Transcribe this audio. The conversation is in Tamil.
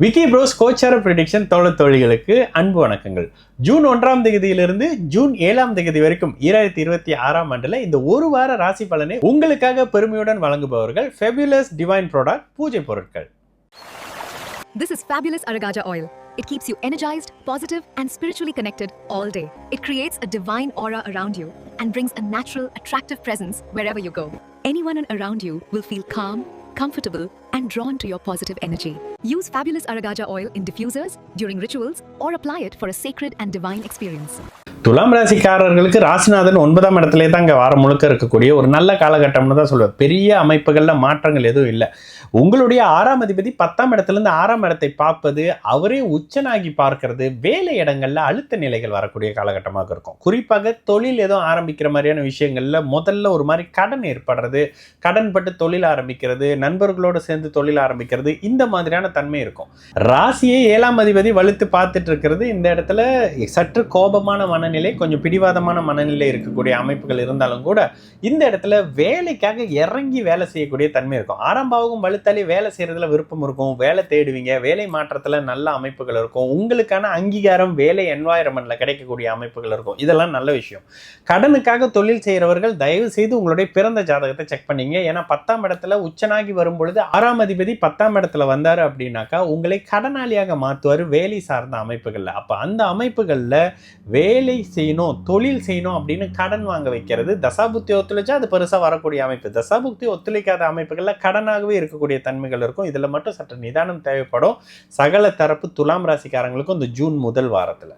விக்கி ப்ரோஸ் கோச்சார ப்ரெடிக்ஷன் தோழிகளுக்கு அன்பு வணக்கங்கள். ஜூன் 1ஆம் தேதியிலிருந்து ஜூன் 7ஆம் தேதி வரைக்கும் 2026ஆம் ஆண்டுல இந்த ஒரு வார ராசி பலனை உங்களுக்காக பெருமையுடன் வழங்குபவர்கள் ஃபெபுலஸ் டிவைன் ப்ராடக்ட் பூஜை பொருட்கள். This is Fabulous Aragaja oil. It keeps you energized, positive and spiritually connected all day. It creates a divine aura around you and brings a natural, attractive presence wherever you go. Anyone around you will feel calm, comfortable and drawn to your positive energy. Use Fabulous Aragaja oil in diffusers, during rituals or apply it for a sacred and divine experience. துலாம் ராசிக்காரர்களுக்கு ராசிநாதன் 9ஆம் இடத்திலே தான் இங்கே வாரம் முழுக்க இருக்கக்கூடிய ஒரு நல்ல காலகட்டம்னு தான் சொல்லுவேன். பெரிய அமைப்புகளில் மாற்றங்கள் எதுவும் இல்லை. உங்களுடைய 6ஆம் அதிபதி 10ஆம் இடத்துலேருந்து 6ஆம் இடத்தை பார்ப்பது, அவரே உச்சனாகி பார்க்கறது, வேலை இடங்களில் அழுத்த நிலைகள் வரக்கூடிய காலகட்டமாக இருக்கும். குறிப்பாக தொழில் ஏதோ ஆரம்பிக்கிற மாதிரியான விஷயங்களில் முதல்ல ஒரு மாதிரி கடன் ஏற்படுறது, கடன் பட்டு தொழில் ஆரம்பிக்கிறது, நண்பர்களோடு சேர்ந்து தொழில் ஆரம்பிக்கிறது, இந்த மாதிரியான தன்மை இருக்கும். ராசியை 7ஆம் அதிபதி வலுத்து பார்த்துட்டு இருக்கிறது இந்த இடத்துல சற்று கோபமான மனநிலை, கொஞ்சம் பிடிவாதமான மனநிலை இருக்கக்கூடிய அமைப்புகள் இருந்தாலும் கூட இந்த இடத்துல வேலைக்காக இறங்கி வேலை செய்யக்கூடிய தன்மை இருக்கும். 6ஆம் பாவகம் வலுத்தாலே வேலை செய்யறதுல விருப்பம் இருக்கும், வேலை தேடுவீங்க, வேலை மாற்றத்துல நல்ல அமைப்புகள் இருக்கும், உங்களுக்கான அங்கீகாரம் வேலை என்வாயரன்மெண்ட்ல கிடைக்கக்கூடிய அமைப்புகள் இருக்கும். இதெல்லாம் நல்ல விஷயம். கடனுக்காக தொழில் செய்யறவர்கள் தயவு செய்து உங்களுடைய பிறந்த ஜாதகத்தை செக் பண்ணீங்க. ஏன்னா 10ஆம் இடத்துல உச்சனாகி வரும் பொழுது 6ஆம் அதிபதி 10ஆம் இடத்துல வந்தாரு அப்படின்னாக்கா உங்களை கடனாளியாக மாற்றுவார் வேலை சார்ந்த அமைப்புகள்ல. அப்ப அந்த அமைப்புகள்ல வேலை செய்யணும், தொழில் செய்யணும் அப்படின்னு கடன் வாங்க வைக்கிறது, தசாபுக்தி ஒத்துழைச்சா அது பெருசா வரக்கூடிய அமைப்பு. தசாபுக்தி ஒத்துழைக்காத அமைப்புகள்ல கடனாகவே இருக்கக்கூடிய தன்மைகள் இருக்கும். இதுல மட்டும் சற்று நிதானம் தேவைப்படும். சகல தரப்பு துலாம் ராசிக்காரங்களுக்கும் இந்த ஜூன் முதல் வாரத்துல